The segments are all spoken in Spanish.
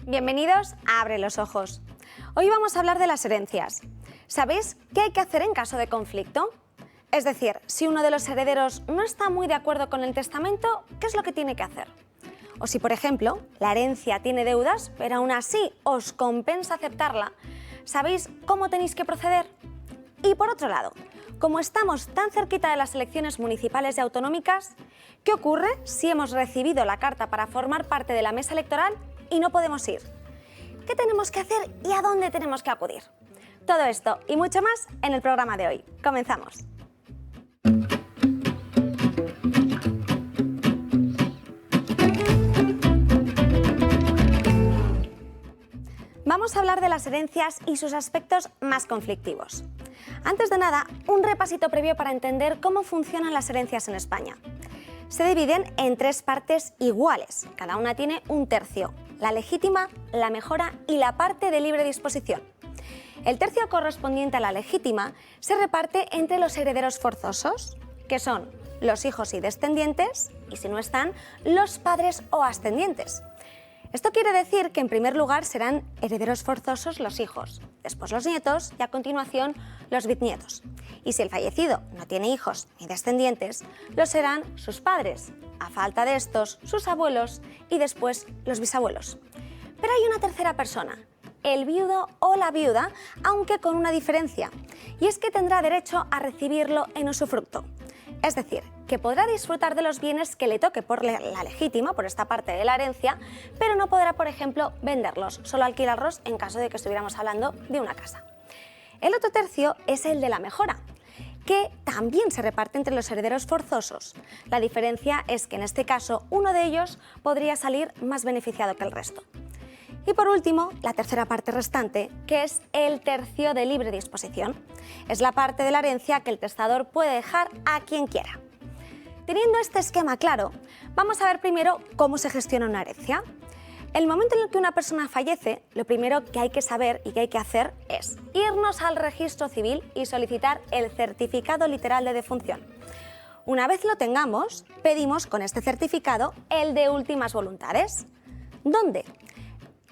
Bienvenidos a Abre los Ojos. Hoy vamos a hablar de las herencias. ¿Sabéis qué hay que hacer en caso de conflicto? Es decir, si uno de los herederos no está muy de acuerdo con el testamento, ¿qué es lo que tiene que hacer? O si, por ejemplo, la herencia tiene deudas, pero aún así os compensa aceptarla, ¿sabéis cómo tenéis que proceder? Y por otro lado, como estamos tan cerquita de las elecciones municipales y autonómicas, ¿qué ocurre si hemos recibido la carta para formar parte de la mesa electoral y no podemos ir? ¿Qué tenemos que hacer y a dónde tenemos que acudir? Todo esto y mucho más en el programa de hoy. Comenzamos. Vamos a hablar de las herencias y sus aspectos más conflictivos. Antes de nada, un repasito previo para entender cómo funcionan las herencias en España. Se dividen en 3 partes iguales, cada una tiene un tercio: la legítima, la mejora y la parte de libre disposición. El tercio correspondiente a la legítima se reparte entre los herederos forzosos, que son los hijos y descendientes, y si no están, los padres o ascendientes. Esto quiere decir que en primer lugar serán herederos forzosos los hijos, después los nietos y a continuación los bisnietos. Y si el fallecido no tiene hijos ni descendientes, lo serán sus padres, a falta de estos, sus abuelos y después los bisabuelos. Pero hay una tercera persona, el viudo o la viuda, aunque con una diferencia, y es que tendrá derecho a recibirlo en usufructo. Es decir, que podrá disfrutar de los bienes que le toque por la legítima, por esta parte de la herencia, pero no podrá, por ejemplo, venderlos, solo alquilarlos en caso de que estuviéramos hablando de una casa. El otro tercio es el de la mejora, que también se reparte entre los herederos forzosos. La diferencia es que en este caso uno de ellos podría salir más beneficiado que el resto. Y por último, la tercera parte restante, que es el tercio de libre disposición. Es la parte de la herencia que el testador puede dejar a quien quiera. Teniendo este esquema claro, vamos a ver primero cómo se gestiona una herencia. El momento en el que una persona fallece, lo primero que hay que saber y que hay que hacer es irnos al registro civil y solicitar el certificado literal de defunción. Una vez lo tengamos, pedimos con este certificado el de últimas voluntades. ¿Dónde?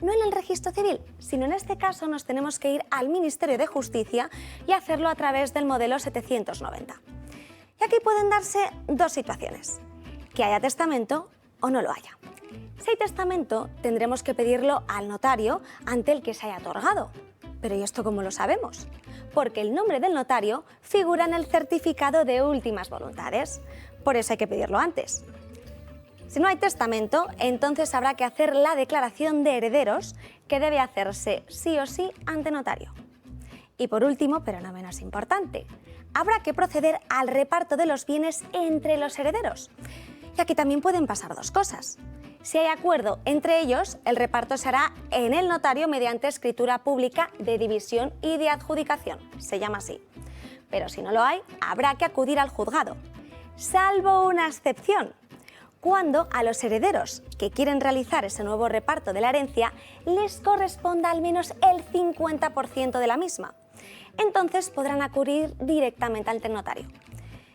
No en el registro civil, sino en este caso nos tenemos que ir al Ministerio de Justicia y hacerlo a través del modelo 790. Y aquí pueden darse 2 situaciones: que haya testamento o no lo haya. Si hay testamento, tendremos que pedirlo al notario ante el que se haya otorgado. Pero ¿y esto cómo lo sabemos? Porque el nombre del notario figura en el certificado de últimas voluntades. Por eso hay que pedirlo antes. Si no hay testamento, entonces habrá que hacer la declaración de herederos, que debe hacerse sí o sí ante notario. Y por último, pero no menos importante, habrá que proceder al reparto de los bienes entre los herederos. Y aquí también pueden pasar 2 cosas. Si hay acuerdo entre ellos, el reparto se hará en el notario mediante escritura pública de división y de adjudicación, se llama así. Pero si no lo hay, habrá que acudir al juzgado, salvo una excepción: cuando a los herederos que quieren realizar ese nuevo reparto de la herencia les corresponda al menos el 50% de la misma. Entonces podrán acudir directamente ante el notario.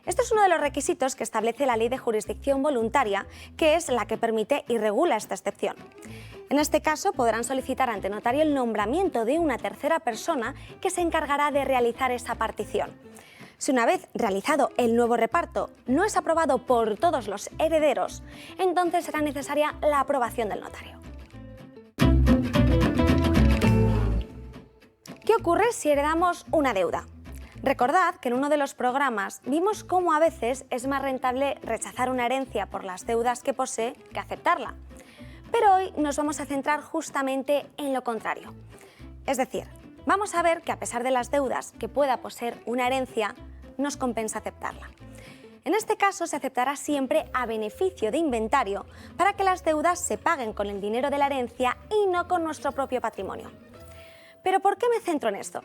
Esto es uno de los requisitos que establece la Ley de Jurisdicción Voluntaria, que es la que permite y regula esta excepción. En este caso podrán solicitar ante notario el nombramiento de una tercera persona que se encargará de realizar esa partición. Si una vez realizado el nuevo reparto no es aprobado por todos los herederos, entonces será necesaria la aprobación del notario. ¿Qué ocurre si heredamos una deuda? Recordad que en uno de los programas vimos cómo a veces es más rentable rechazar una herencia por las deudas que posee que aceptarla. Pero hoy nos vamos a centrar justamente en lo contrario. Es decir, vamos a ver que a pesar de las deudas que pueda poseer una herencia, nos compensa aceptarla. En este caso se aceptará siempre a beneficio de inventario para que las deudas se paguen con el dinero de la herencia y no con nuestro propio patrimonio. ¿Pero por qué me centro en esto?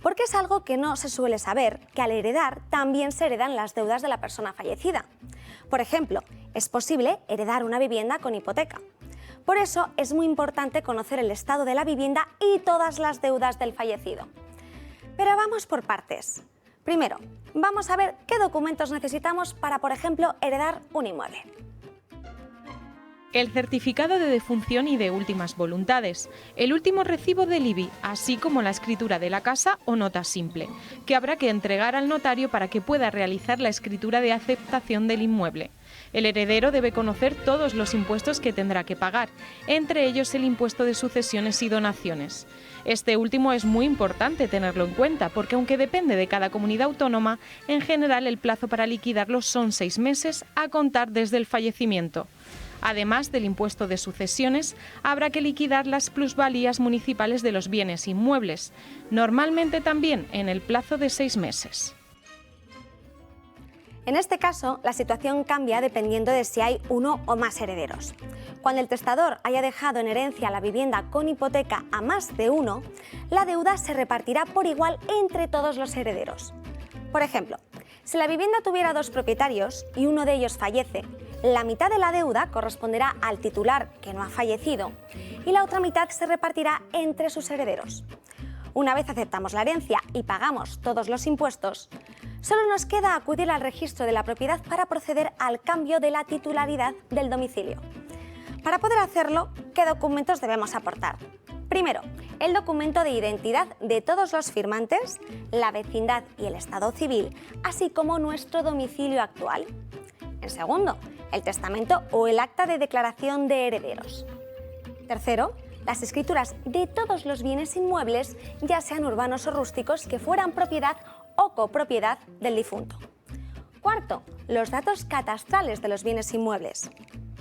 Porque es algo que no se suele saber, que al heredar también se heredan las deudas de la persona fallecida. Por ejemplo, es posible heredar una vivienda con hipoteca. Por eso es muy importante conocer el estado de la vivienda y todas las deudas del fallecido. Pero vamos por partes. Primero, vamos a ver qué documentos necesitamos para, por ejemplo, heredar un inmueble. el certificado de defunción y de últimas voluntades, el último recibo del IBI, así como la escritura de la casa o nota simple, que habrá que entregar al notario para que pueda realizar la escritura de aceptación del inmueble. El heredero debe conocer todos los impuestos que tendrá que pagar, entre ellos el impuesto de sucesiones y donaciones. Este último es muy importante tenerlo en cuenta, porque aunque depende de cada comunidad autónoma, en general el plazo para liquidarlo son 6 meses a contar desde el fallecimiento. Además del impuesto de sucesiones, habrá que liquidar las plusvalías municipales de los bienes inmuebles, normalmente también en el plazo de 6 meses. En este caso, la situación cambia dependiendo de si hay uno o más herederos. Cuando el testador haya dejado en herencia la vivienda con hipoteca a más de uno, la deuda se repartirá por igual entre todos los herederos. Por ejemplo, si la vivienda tuviera 2 propietarios y uno de ellos fallece, la mitad de la deuda corresponderá al titular que no ha fallecido y la otra mitad se repartirá entre sus herederos. Una vez aceptamos la herencia y pagamos todos los impuestos, solo nos queda acudir al registro de la propiedad para proceder al cambio de la titularidad del domicilio. Para poder hacerlo, ¿qué documentos debemos aportar? Primero, el documento de identidad de todos los firmantes, la vecindad y el estado civil, así como nuestro domicilio actual. En segundo, el testamento o el acta de declaración de herederos. Tercero, las escrituras de todos los bienes inmuebles, ya sean urbanos o rústicos, que fueran propiedad o copropiedad del difunto. Cuarto, los datos catastrales de los bienes inmuebles.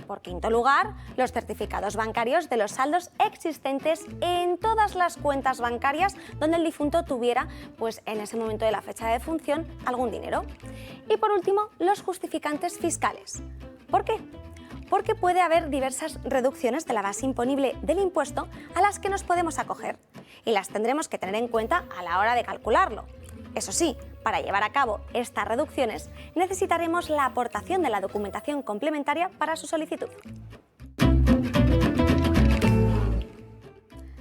Por quinto lugar, los certificados bancarios de los saldos existentes en todas las cuentas bancarias donde el difunto tuviera, pues en ese momento de la fecha de defunción, algún dinero. Y por último, los justificantes fiscales. ¿Por qué? Porque puede haber diversas reducciones de la base imponible del impuesto a las que nos podemos acoger y las tendremos que tener en cuenta a la hora de calcularlo. Eso sí, para llevar a cabo estas reducciones necesitaremos la aportación de la documentación complementaria para su solicitud.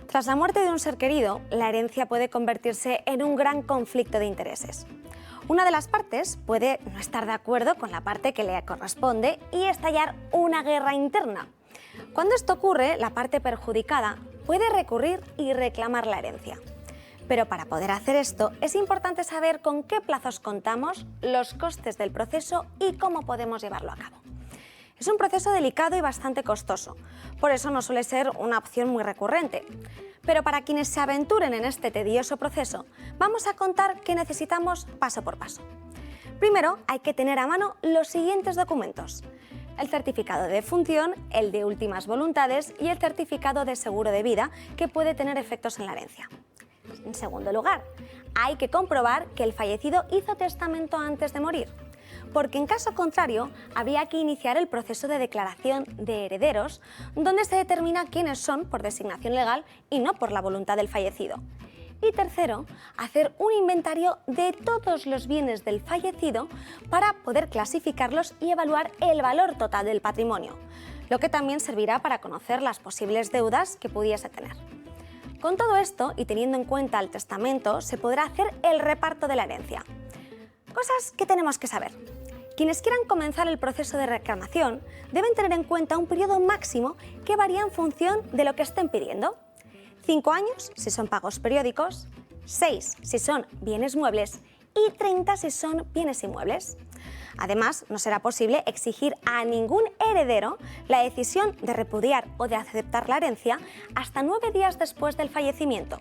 Tras la muerte de un ser querido, la herencia puede convertirse en un gran conflicto de intereses. Una de las partes puede no estar de acuerdo con la parte que le corresponde y estallar una guerra interna. Cuando esto ocurre, la parte perjudicada puede recurrir y reclamar la herencia. Pero para poder hacer esto es importante saber con qué plazos contamos, los costes del proceso y cómo podemos llevarlo a cabo. Es un proceso delicado y bastante costoso, por eso no suele ser una opción muy recurrente. Pero para quienes se aventuren en este tedioso proceso, vamos a contar qué necesitamos paso por paso. Primero, hay que tener a mano los siguientes documentos: el certificado de defunción, el de últimas voluntades y el certificado de seguro de vida, que puede tener efectos en la herencia. En segundo lugar, hay que comprobar que el fallecido hizo testamento antes de morir, porque en caso contrario habría que iniciar el proceso de declaración de herederos, donde se determina quiénes son por designación legal y no por la voluntad del fallecido. Y tercero, hacer un inventario de todos los bienes del fallecido para poder clasificarlos y evaluar el valor total del patrimonio, lo que también servirá para conocer las posibles deudas que pudiese tener. Con todo esto, y teniendo en cuenta el testamento, se podrá hacer el reparto de la herencia. Cosas que tenemos que saber. Quienes quieran comenzar el proceso de reclamación deben tener en cuenta un periodo máximo que varía en función de lo que estén pidiendo. 5 años si son pagos periódicos, 6 si son bienes muebles y 30 si son bienes inmuebles. Además, no será posible exigir a ningún heredero la decisión de repudiar o de aceptar la herencia hasta 9 días después del fallecimiento.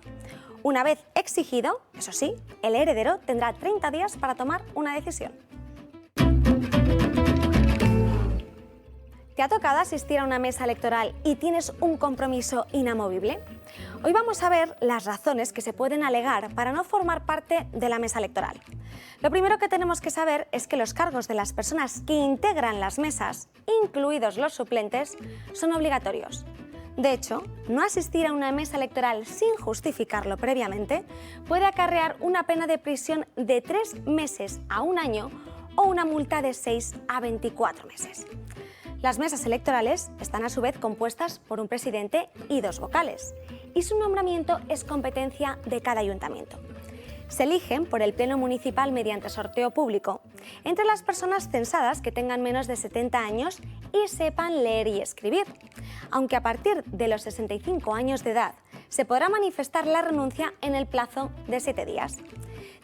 Una vez exigido, eso sí, el heredero tendrá 30 días para tomar una decisión. ¿Te ha tocado asistir a una mesa electoral y tienes un compromiso inamovible? Hoy vamos a ver las razones que se pueden alegar para no formar parte de la mesa electoral. Lo primero que tenemos que saber es que los cargos de las personas que integran las mesas, incluidos los suplentes, son obligatorios. De hecho, no asistir a una mesa electoral sin justificarlo previamente puede acarrear una pena de prisión de 3 meses a 1 año o una multa de 6 a 24 meses. Las mesas electorales están a su vez compuestas por un presidente y 2 vocales, y su nombramiento es competencia de cada ayuntamiento. Se eligen por el Pleno Municipal mediante sorteo público entre las personas censadas que tengan menos de 70 años y sepan leer y escribir, aunque a partir de los 65 años de edad se podrá manifestar la renuncia en el plazo de 7 días.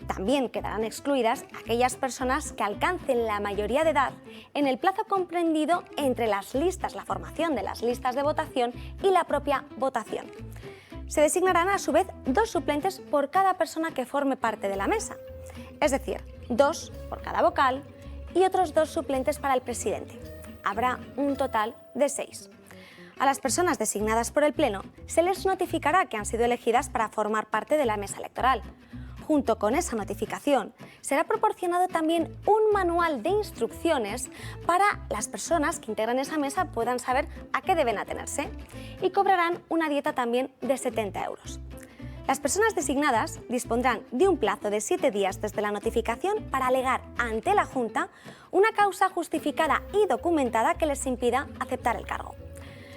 También quedarán excluidas aquellas personas que alcancen la mayoría de edad en el plazo comprendido entre las listas, la formación de las listas de votación y la propia votación. Se designarán a su vez 2 suplentes por cada persona que forme parte de la mesa, es decir, 2 por cada vocal y otros 2 suplentes para el presidente. Habrá un total de 6. A las personas designadas por el Pleno se les notificará que han sido elegidas para formar parte de la mesa electoral. Junto con esa notificación, será proporcionado también un manual de instrucciones para las personas que integran esa mesa puedan saber a qué deben atenerse y cobrarán una dieta también de 70 euros. Las personas designadas dispondrán de un plazo de 7 días desde la notificación para alegar ante la Junta una causa justificada y documentada que les impida aceptar el cargo.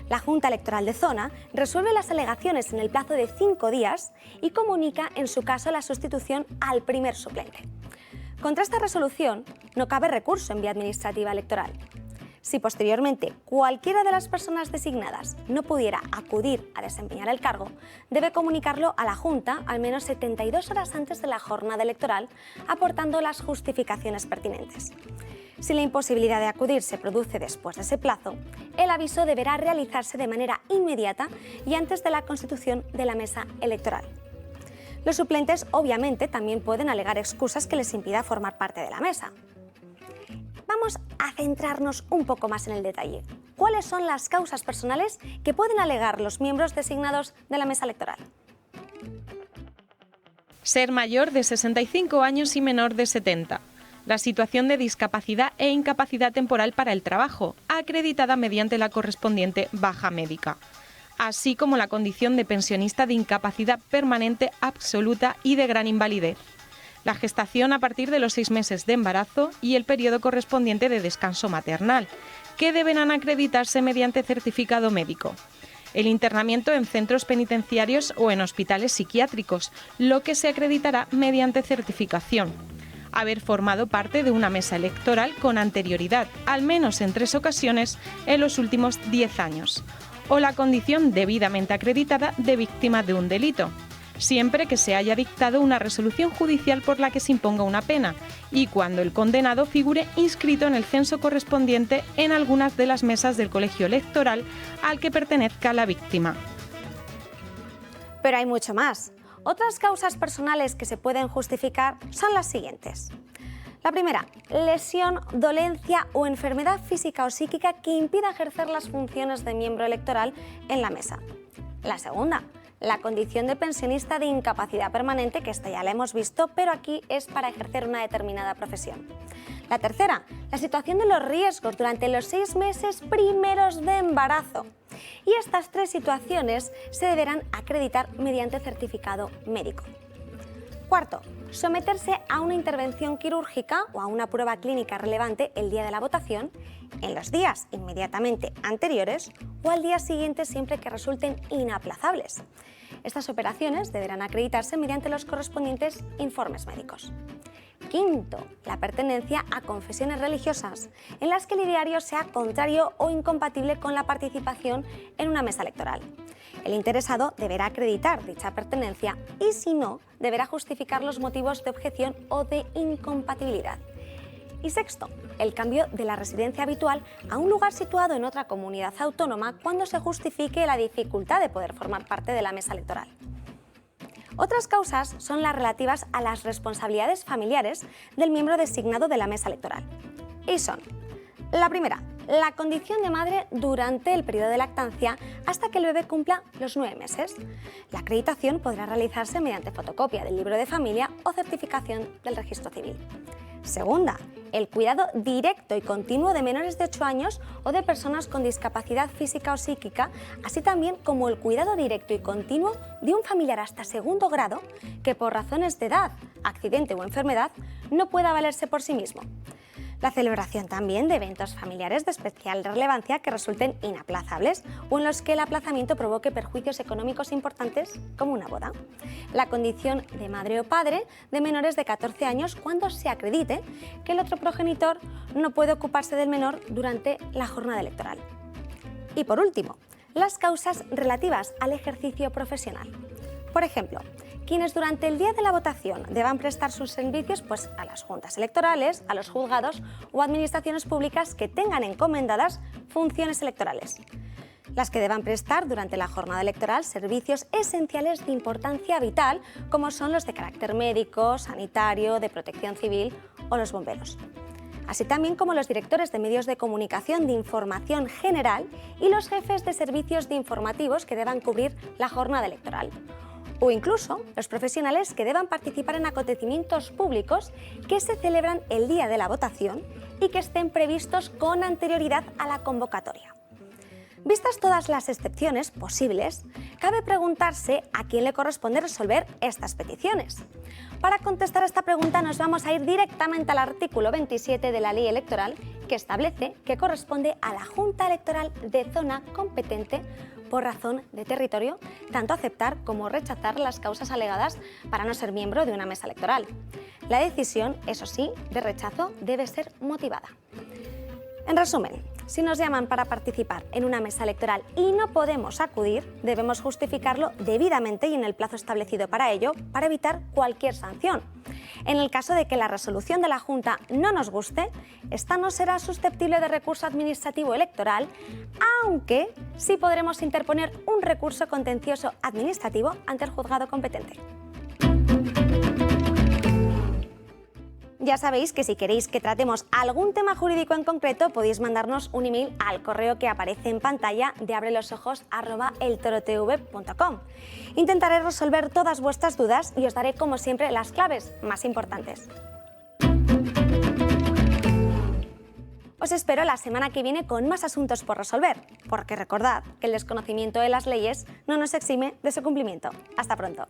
La Junta Electoral de Zona resuelve las alegaciones en el plazo de 5 días y comunica, en su caso, la sustitución al primer suplente. Contra esta resolución no cabe recurso en vía administrativa electoral. Si posteriormente cualquiera de las personas designadas no pudiera acudir a desempeñar el cargo, debe comunicarlo a la Junta al menos 72 horas antes de la jornada electoral, aportando las justificaciones pertinentes. Si la imposibilidad de acudir se produce después de ese plazo, el aviso deberá realizarse de manera inmediata y antes de la constitución de la mesa electoral. Los suplentes, obviamente, también pueden alegar excusas que les impida formar parte de la mesa. Vamos a centrarnos un poco más en el detalle. ¿Cuáles son las causas personales que pueden alegar los miembros designados de la mesa electoral? Ser mayor de 65 años y menor de 70. La situación de discapacidad e incapacidad temporal para el trabajo, acreditada mediante la correspondiente baja médica, así como la condición de pensionista de incapacidad permanente absoluta y de gran invalidez, la gestación a partir de los 6 meses de embarazo y el periodo correspondiente de descanso maternal, que deberán acreditarse mediante certificado médico, el internamiento en centros penitenciarios o en hospitales psiquiátricos, lo que se acreditará mediante certificación, haber formado parte de una mesa electoral con anterioridad, al menos en 3 ocasiones en los últimos 10 años, o la condición debidamente acreditada de víctima de un delito, siempre que se haya dictado una resolución judicial por la que se imponga una pena y cuando el condenado figure inscrito en el censo correspondiente en algunas de las mesas del colegio electoral al que pertenezca la víctima. Pero hay mucho más. Otras causas personales que se pueden justificar son las siguientes. La primera, lesión, dolencia o enfermedad física o psíquica que impida ejercer las funciones de miembro electoral en la mesa. La segunda, la condición de pensionista de incapacidad permanente, que esta ya la hemos visto, pero aquí es para ejercer una determinada profesión. La tercera, la situación de los riesgos durante los 6 meses primeros de embarazo. Y estas 3 situaciones se deberán acreditar mediante certificado médico. Cuarto, someterse a una intervención quirúrgica o a una prueba clínica relevante el día de la votación, en los días inmediatamente anteriores o al día siguiente siempre que resulten inaplazables. Estas operaciones deberán acreditarse mediante los correspondientes informes médicos. Quinto, la pertenencia a confesiones religiosas, en las que el ideario sea contrario o incompatible con la participación en una mesa electoral. El interesado deberá acreditar dicha pertenencia y, si no, deberá justificar los motivos de objeción o de incompatibilidad. Y sexto, el cambio de la residencia habitual a un lugar situado en otra comunidad autónoma cuando se justifique la dificultad de poder formar parte de la mesa electoral. Otras causas son las relativas a las responsabilidades familiares del miembro designado de la mesa electoral. Y son: la primera, la condición de madre durante el periodo de lactancia hasta que el bebé cumpla los 9 meses. La acreditación podrá realizarse mediante fotocopia del libro de familia o certificación del registro civil. Segunda, el cuidado directo y continuo de menores de 8 años o de personas con discapacidad física o psíquica, así también como el cuidado directo y continuo de un familiar hasta 2º grado que por razones de edad, accidente o enfermedad no pueda valerse por sí mismo. La celebración también de eventos familiares de especial relevancia que resulten inaplazables o en los que el aplazamiento provoque perjuicios económicos importantes, como una boda. La condición de madre o padre de menores de 14 años cuando se acredite que el otro progenitor no puede ocuparse del menor durante la jornada electoral. Y por último, las causas relativas al ejercicio profesional. Por ejemplo, quienes durante el día de la votación deban prestar sus servicios a las juntas electorales, a los juzgados o administraciones públicas que tengan encomendadas funciones electorales. Las que deban prestar durante la jornada electoral servicios esenciales de importancia vital, como son los de carácter médico, sanitario, de protección civil o los bomberos. Así también como los directores de medios de comunicación de información general y los jefes de servicios de informativos que deban cubrir la jornada electoral. O incluso los profesionales que deban participar en acontecimientos públicos que se celebran el día de la votación y que estén previstos con anterioridad a la convocatoria. Vistas todas las excepciones posibles, cabe preguntarse a quién le corresponde resolver estas peticiones. Para contestar a esta pregunta nos vamos a ir directamente al artículo 27 de la Ley Electoral, que establece que corresponde a la Junta Electoral de zona competente por razón de territorio, tanto aceptar como rechazar las causas alegadas para no ser miembro de una mesa electoral. La decisión, eso sí, de rechazo debe ser motivada. En resumen, si nos llaman para participar en una mesa electoral y no podemos acudir, debemos justificarlo debidamente y en el plazo establecido para ello, para evitar cualquier sanción. En el caso de que la resolución de la Junta no nos guste, esta no será susceptible de recurso administrativo electoral, aunque sí podremos interponer un recurso contencioso administrativo ante el juzgado competente. Ya sabéis que si queréis que tratemos algún tema jurídico en concreto, podéis mandarnos un email al correo que aparece en pantalla de abrelosojos@eltorotv.com. Intentaré resolver todas vuestras dudas y os daré, como siempre, las claves más importantes. Os espero la semana que viene con más asuntos por resolver, porque recordad que el desconocimiento de las leyes no nos exime de su cumplimiento. Hasta pronto.